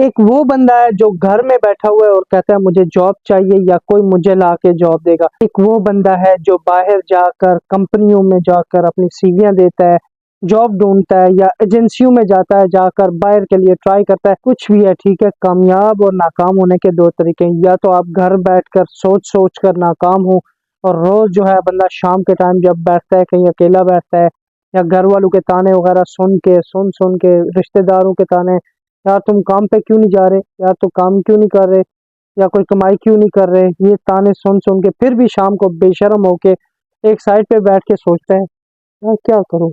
एक वो बंदा है जो घर में बैठा हुआ है और कहता है मुझे जॉब चाहिए या कोई मुझे ला के जॉब देगा। एक वो बंदा है जो बाहर जाकर कंपनियों में जाकर अपनी सीवियां देता है, जॉब ढूंढता है या एजेंसियों में जाता है, जाकर बाहर के लिए ट्राई करता है। कुछ भी है, ठीक है। कामयाब और नाकाम होने के दो तरीके हैं। या तो आप घर बैठकर सोच सोच कर नाकाम हो और रोज जो है बंदा शाम के टाइम जब बैठता है, कहीं अकेला बैठता है या घर वालों के ताने वगैरह सुन सुन के, रिश्तेदारों के ताने, यार तुम काम पे क्यों नहीं जा रहे, यार तुम काम क्यों नहीं कर रहे, या कोई कमाई क्यों नहीं कर रहे, ये ताने सुन सुन के फिर भी शाम को बेशर्म होके एक साइड पे बैठ के सोचता है यार क्या करूं,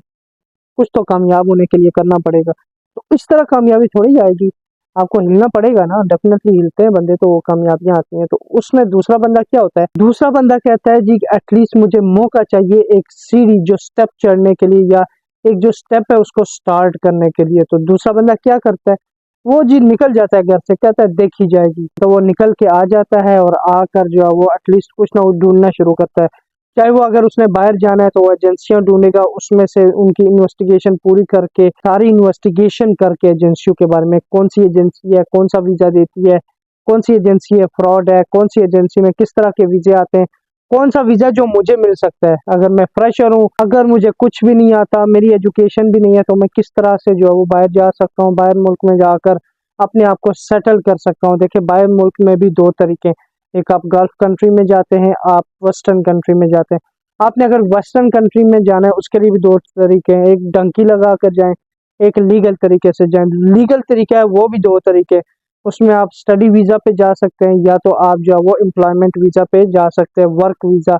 कुछ तो कामयाब होने के लिए करना पड़ेगा। तो इस तरह कामयाबी थोड़ी आएगी, आपको हिलना पड़ेगा ना। डेफिनेटली हिलते हैं बंदे तो वो कामयाबियां आती हैं। तो उसमें दूसरा बंदा क्या होता है, दूसरा बंदा कहता है जी एटलीस्ट मुझे मौका चाहिए एक सीढ़ी जो स्टेप चढ़ने के लिए, या एक जो स्टेप है उसको स्टार्ट करने के लिए। तो दूसरा बंदा क्या करता है, वो जी निकल जाता है घर से, कहता है देखी जाएगी। तो वो निकल के आ जाता है और आकर जो है वो एटलीस्ट कुछ ना कुछ ढूंढना शुरू करता है। चाहे वो अगर उसने बाहर जाना है तो वो एजेंसियां ढूंढेगा, उसमें से उनकी इन्वेस्टिगेशन पूरी करके, सारी इन्वेस्टिगेशन करके एजेंसियों के बारे में, कौन सी एजेंसी है, कौन सा वीजा देती है, कौन सी एजेंसी है फ्रॉड है, कौन सी एजेंसी में किस तरह के वीजे आते हैं, कौन सा वीजा जो मुझे मिल सकता है अगर मैं फ्रेशर हूँ, अगर मुझे कुछ भी नहीं आता, मेरी एजुकेशन भी नहीं है, तो मैं किस तरह से जो है वो बाहर जा सकता हूँ, बाहर मुल्क में जाकर अपने आप को सेटल कर सकता हूँ। देखिए बाहर मुल्क में भी दो तरीके हैं, एक आप गल्फ कंट्री में जाते हैं, आप वेस्टर्न कंट्री में जाते हैं। आपने अगर वेस्टर्न कंट्री में जाना है उसके लिए भी दो तरीके हैं, एक डंकी लगा कर जाएं, एक लीगल तरीके से जाएं। लीगल तरीका है वो भी दो तरीके, उसमें आप स्टडी वीजा पे जा सकते हैं या तो आप जो है वो एम्प्लॉयमेंट वीजा पे जा सकते हैं, वर्क वीजा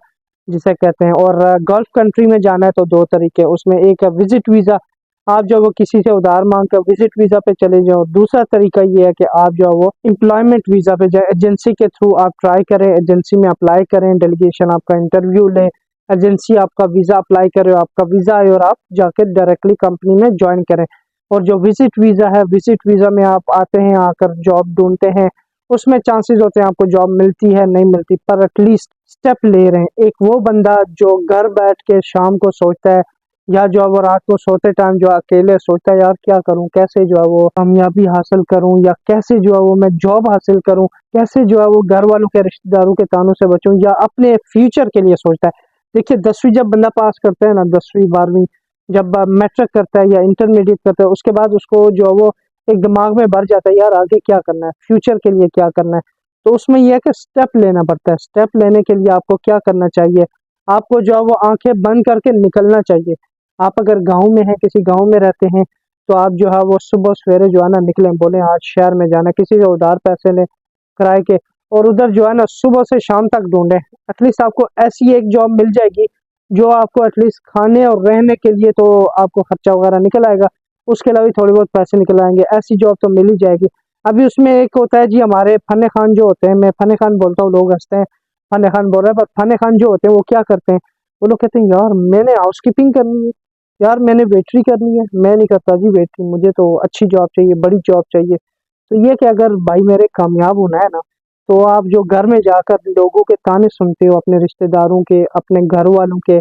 जिसे कहते हैं। और गल्फ कंट्री में जाना है तो दो तरीके, उसमें एक है विजिट वीजा, आप जो वो किसी से उधार मांग कर विजिट वीजा पे चले जाओ। दूसरा तरीका ये है कि आप जो है वो एम्प्लॉयमेंट वीजा पे जाए, एजेंसी के थ्रू आप ट्राई करें, एजेंसी में अप्लाई करें, डेलीगेशन आपका इंटरव्यू ले, एजेंसी आपका वीजा अप्लाई करे, आपका वीजा आए और आप जाके डायरेक्टली कंपनी में ज्वाइन करें। और जो विजिट वीजा है, विजिट वीजा में आप आते हैं, आकर जॉब ढूंढते हैं, उसमें चांसेस होते हैं आपको जॉब मिलती है नहीं मिलती, पर एटलीस्ट स्टेप ले रहे हैं। एक वो बंदा जो घर बैठ के शाम को सोचता है या जो है वो रात को सोते टाइम जो अकेले सोचता है यार क्या करूं, कैसे जो है वो कामयाबी हासिल करूं, या कैसे जो है वो मैं जॉब हासिल करूं, कैसे जो है वो घर वालों के रिश्तेदारों के तानों से बचूं, या अपने फ्यूचर के लिए सोचता है। देखिए 10वीं जब बंदा पास करता है ना, 10वीं 12वीं जब मैट्रिक करता है या इंटरमीडिएट करता है, उसके बाद उसको जो है वो एक दिमाग में भर जाता है यार आगे क्या करना है, फ्यूचर के लिए क्या करना है। तो उसमें यह है कि स्टेप लेना पड़ता है। स्टेप लेने के लिए आपको क्या करना चाहिए, आपको जो है वो आंखें बंद करके निकलना चाहिए। आप अगर गांव में हैं, किसी गांव में रहते हैं, तो आप जो है वो सुबह सवेरे जो है ना निकलें, बोले आज शहर में जाना, किसी से उधार पैसे लें किराए के, और उधर जो है ना सुबह से शाम तक ढूंढें। एटलीस्ट आपको ऐसी एक जॉब मिल जाएगी जो आपको एटलीस्ट खाने और रहने के लिए तो आपको खर्चा वगैरह निकल आएगा, उसके अलावा भी थोड़े बहुत पैसे निकल आएंगे, ऐसी जॉब तो मिल ही जाएगी। अभी उसमें एक होता है जी हमारे फने खान जो होते हैं, मैं फने खान बोलता हूँ, लोग हंसते हैं फने खान बोल रहे हैं, पर फने खान जो होते हैं वो क्या करते हैं, वो लोग कहते हैं यार मैंने हाउस कीपिंग करनी है, यार मैंने वेटरी करनी है, मैं नहीं करता जी वेटरी, मुझे तो अच्छी जॉब चाहिए, बड़ी जॉब चाहिए। तो ये कि अगर भाई मेरे कामयाब होना है ना, तो आप जो घर में जाकर लोगों के ताने सुनते हो, अपने रिश्तेदारों के, अपने घर वालों के,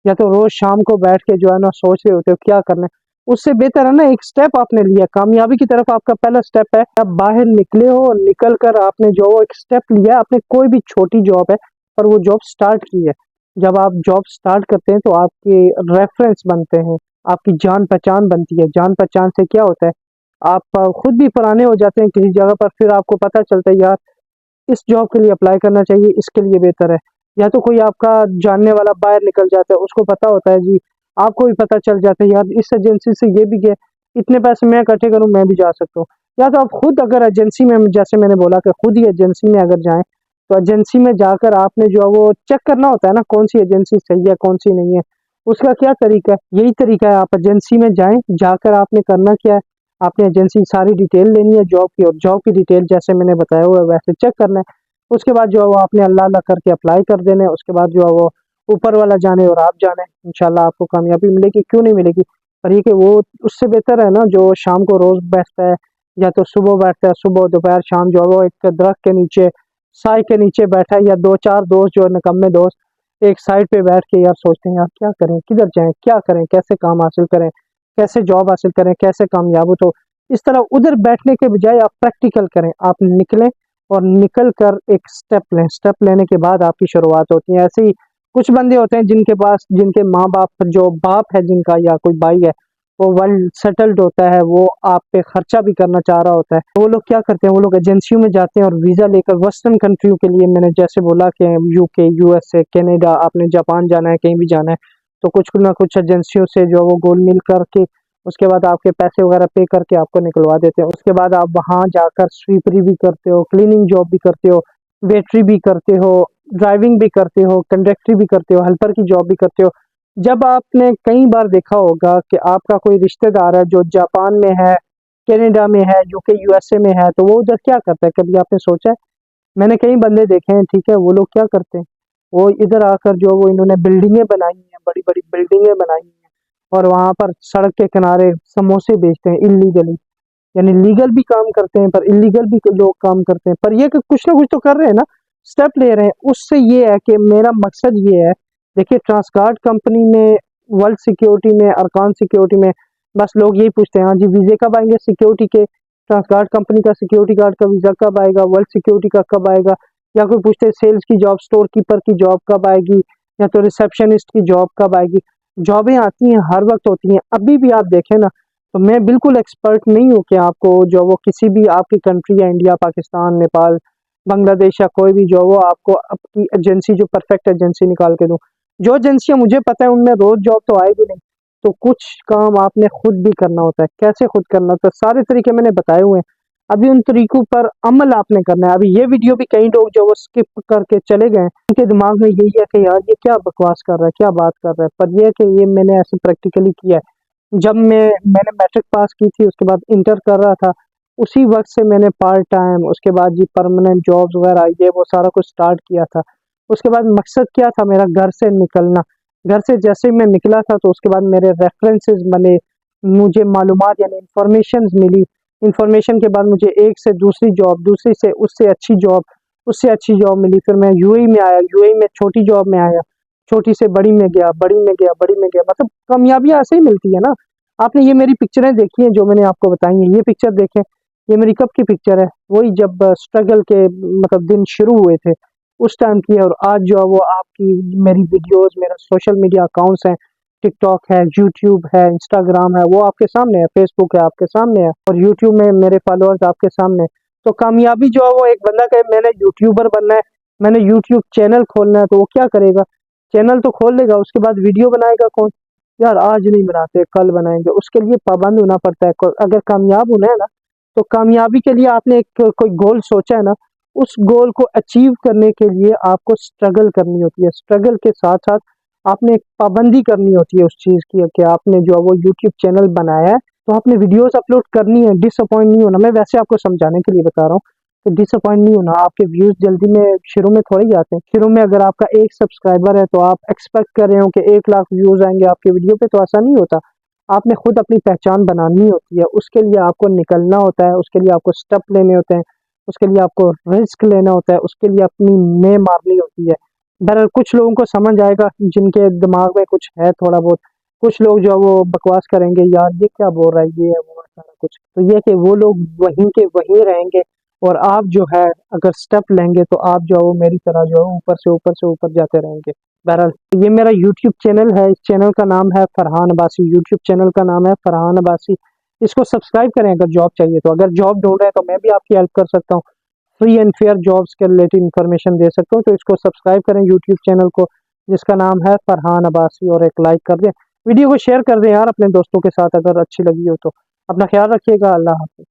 या तो रोज शाम को बैठ के जो है ना सोच रहे होते हो क्या करना है, उससे बेहतर है ना एक स्टेप आपने लिया कामयाबी की तरफ। आपका पहला स्टेप है, आप बाहर निकले हो और निकल कर आपने जो एक स्टेप लिया, आपने कोई भी छोटी जॉब है पर वो जॉब स्टार्ट की है। जब आप जॉब स्टार्ट करते हैं तो आपके रेफरेंस बनते हैं, आपकी जान पहचान बनती है। जान पहचान से क्या होता है, आप खुद भी पुराने हो जाते हैं किसी जगह पर, फिर आपको पता चलता है यार इस जॉब के लिए अप्लाई करना चाहिए, इसके लिए बेहतर है। या तो कोई आपका जानने वाला बाहर निकल जाता है, उसको पता होता है जी, आपको भी पता चल जाता है यार इस एजेंसी से ये भी गया, इतने पैसे मैं इकट्ठे करूं मैं भी जा सकता हूँ। या तो आप खुद अगर एजेंसी में, जैसे मैंने बोला कि खुद ही एजेंसी में अगर जाएं, तो एजेंसी में जाकर आपने जो है वो चेक करना होता है ना कौन सी एजेंसी सही है कौन सी नहीं है। उसका क्या तरीका है, यही तरीका है, आप एजेंसी में जाएं, जाकर आपने करना क्या है, आपने एजेंसी सारी डिटेल लेनी है जॉब की, और जॉब की डिटेल जैसे मैंने बताया हुआ है वैसे चेक करना है। उसके बाद जो है वो आपने अल्लाह अल्लाह करके अप्लाई कर देना है। उसके बाद जो है वो ऊपर वाला जाने और आप जाने, इंशाल्लाह आपको कामयाबी मिलेगी, क्यों नहीं मिलेगी। पर ये कि वो उससे बेहतर है ना जो शाम को रोज बैठता है, या तो सुबह बैठता है, सुबह दोपहर शाम जो है वो एक दरख्त के नीचे, साय के नीचे बैठा है, या दो चार दोस्त जो है निकम्मे दोस्त एक साइड पे बैठ के यार सोचते हैं यार क्या करें, किधर जाएं, क्या करें, कैसे काम हासिल करें, कैसे जॉब हासिल करें, कैसे कामयाब हो। तो इस तरह उधर बैठने के बजाय आप प्रैक्टिकल करें, आप निकलें और निकल कर एक स्टेप लें। स्टेप लेने के बाद आपकी शुरुआत होती है। ऐसे ही कुछ बंदे होते हैं जिनके पास, जिनके माँ बाप, जो बाप है जिनका या कोई भाई है, वो वेल सेटल्ड होता है, वो आप पे खर्चा भी करना चाह रहा होता है, तो वो लोग क्या करते हैं, वो लोग एजेंसियों में जाते हैं और वीज़ा लेकर वेस्टर्न कंट्रियों के लिए, मैंने जैसे बोला कि यूके, यूएसए, कनाडा, आपने जापान जाना है, कहीं भी जाना है, तो कुछ ना कुछ एजेंसियों से जो वो गोल मिल करके उसके बाद आपके पैसे वगैरह पे करके आपको निकलवा देते हैं। उसके बाद आप वहाँ जाकर स्वीपरी भी करते हो, क्लीनिंग जॉब भी करते हो, वेटरी भी करते हो, ड्राइविंग भी करते हो, कंडक्टरी भी करते हो, हेल्पर की जॉब भी करते हो। जब आपने कई बार देखा होगा कि आपका कोई रिश्तेदार है जो जापान में है, कनाडा में है, यूके, यूएसए में है, तो वो उधर क्या करता है, कभी आपने सोचा है? मैंने कई बंदे देखे हैं, ठीक है, वो लोग क्या करते हैं, वो इधर आकर जो वो इन्होंने बिल्डिंगें बनाई हैं, बड़ी-बड़ी बिल्डिंगें बनाई हैं और वहाँ पर सड़क के किनारे समोसे बेचते हैं इल्लीगली। यानी लीगल भी काम करते हैं पर इल्लीगल भी लोग काम करते हैं, पर ये कि कुछ ना कुछ तो कर रहे हैं ना, स्टेप ले रहे हैं। उससे ये है कि मेरा मकसद ये है, देखिए ट्रांसगार्ड कंपनी में, वर्ल्ड सिक्योरिटी में, अरकान सिक्योरिटी में, बस लोग यही पूछते हैं, हाँ जी वीज़े कब आएंगे सिक्योरिटी के, ट्रांसगार्ड कंपनी का सिक्योरिटी गार्ड का वीज़ा कब आएगा, वर्ल्ड सिक्योरिटी का कब आएगा, या कोई पूछते हैं सेल्स की जॉब, स्टोर कीपर की जॉब कब आएगी, या तो रिसेप्शनिस्ट की जॉब कब आएगी। जॉबें आती हैं, हर वक्त होती हैं। अभी भी आप देखें ना, तो मैं बिल्कुल एक्सपर्ट नहीं हूँ कि आपको जो वो किसी भी आपकी कंट्री या इंडिया, पाकिस्तान, नेपाल, बांग्लादेश या कोई भी जो वो आपको आपकी एजेंसी, जो परफेक्ट एजेंसी निकाल के दूँ। जो एजेंसियाँ मुझे पता है उनमें रोज़ जॉब तो आएगी नहीं, तो कुछ काम आपने खुद भी करना होता है। कैसे खुद करना होता है? सारे तरीके मैंने बताए हुए हैं। अभी उन तरीकों पर अमल आपने करना है। अभी ये वीडियो भी कई लोग जो वो स्किप करके चले गए हैं, उनके दिमाग में यही है कि यार ये क्या बकवास कर रहा है, क्या बात कर रहा है, पर ये है कि ये मैंने ऐसे प्रैक्टिकली किया है। जब मैंने मैट्रिक पास की थी, उसके बाद इंटर कर रहा था, उसी वक्त से मैंने पार्ट टाइम, उसके बाद जी परमानेंट जॉब्स वगैरह ये वो सारा कुछ स्टार्ट किया था। उसके बाद मकसद क्या था मेरा, घर से निकलना। घर से जैसे ही मैं निकला था तो उसके बाद मेरे रेफरेंसेस बने, मुझे मालूमात यानी इंफॉर्मेशंस मिली। इंफॉर्मेशन के बाद मुझे एक से दूसरी जॉब, दूसरी से उससे अच्छी जॉब, उससे अच्छी जॉब मिली। फिर मैं यूएई में आया, यूएई में छोटी जॉब में आया, छोटी से बड़ी में गया, बड़ी में गया, बड़ी में गया। मतलब कामयाबियाँ ऐसे ही मिलती है ना। आपने ये मेरी पिक्चरें देखी हैं जो मैंने आपको बताई हैं, ये पिक्चर देखें, ये मेरी कब की पिक्चर है, वही जब स्ट्रगल के मतलब दिन शुरू हुए थे उस टाइम की है। और आज जो है वो आपकी मेरी वीडियोस, मेरा सोशल मीडिया अकाउंट्स हैं, टिकटॉक है, यूट्यूब है, इंस्टाग्राम है, वो आपके सामने है, फेसबुक है आपके सामने है, और यूट्यूब में मेरे फॉलोअर्स आपके सामने हैं। तो कामयाबी जो है वो, एक बंदा कहे मैंने यूट्यूबर बनना है, मैंने यूट्यूब चैनल खोलना है, तो वो क्या करेगा, चैनल तो खोल लेगा, उसके बाद वीडियो बनाएगा कौन? यार आज नहीं बनाते, कल बनाएंगे, उसके लिए पाबंद होना पड़ता है। अगर कामयाब होना है ना, तो कामयाबी के लिए आपने एक कोई गोल सोचा है ना, उस गोल को अचीव करने के लिए आपको स्ट्रगल करनी होती है। स्ट्रगल के साथ साथ आपने एक पाबंदी करनी होती है उस चीज़ की, कि आपने जो है वो यूट्यूब चैनल बनाया है तो आपने वीडियोस अपलोड करनी है, डिसअपॉइंट नहीं होना। मैं वैसे आपको समझाने के लिए बता रहा हूँ, तो डिसअपॉइंट नहीं होना। आपके व्यूज़ जल्दी में शुरू में थोड़े ही आते हैं। शुरू में अगर आपका एक सब्सक्राइबर है तो आप एक्सपेक्ट कर रहे हो कि 1 लाख व्यूज़ आएंगे आपके वीडियो पे, तो ऐसा नहीं होता। आपने खुद अपनी पहचान बनानी होती है, उसके लिए आपको निकलना होता है, उसके लिए आपको स्टेप लेने होते हैं, उसके लिए आपको रिस्क लेना होता है, उसके लिए अपनी में मारनी होती है। बहरहाल कुछ लोगों को समझ आएगा जिनके दिमाग में कुछ है थोड़ा बहुत। कुछ लोग जो है वो बकवास करेंगे, यार ये क्या बोल रहा है, ये है वो है सारा कुछ। तो ये कि वो लोग वहीं के वहीं रहेंगे, और आप जो है अगर स्टेप लेंगे तो आप जो है वो मेरी तरह जो है ऊपर से ऊपर से ऊपर जाते रहेंगे। बहरहाल ये मेरा यूट्यूब चैनल है, इस चैनल का नाम है फरहान अब्बासी, यूट्यूब चैनल का नाम है फरहान अब्बासी। इसको सब्सक्राइब करें अगर जॉब चाहिए तो। अगर जॉब ढूंढ रहे हैं तो मैं भी आपकी हेल्प कर सकता हूँ, फ्री एंड फेयर जॉब्स के रिलेटेड इन्फॉर्मेशन दे सकता हूँ। तो इसको सब्सक्राइब करें यूट्यूब चैनल को, जिसका नाम है फरहान अब्बासी, और एक लाइक कर दें, वीडियो को शेयर कर दें यार अपने दोस्तों के साथ अगर अच्छी लगी हो तो। अपना ख्याल रखिएगा, अल्लाह हाफ़िज़।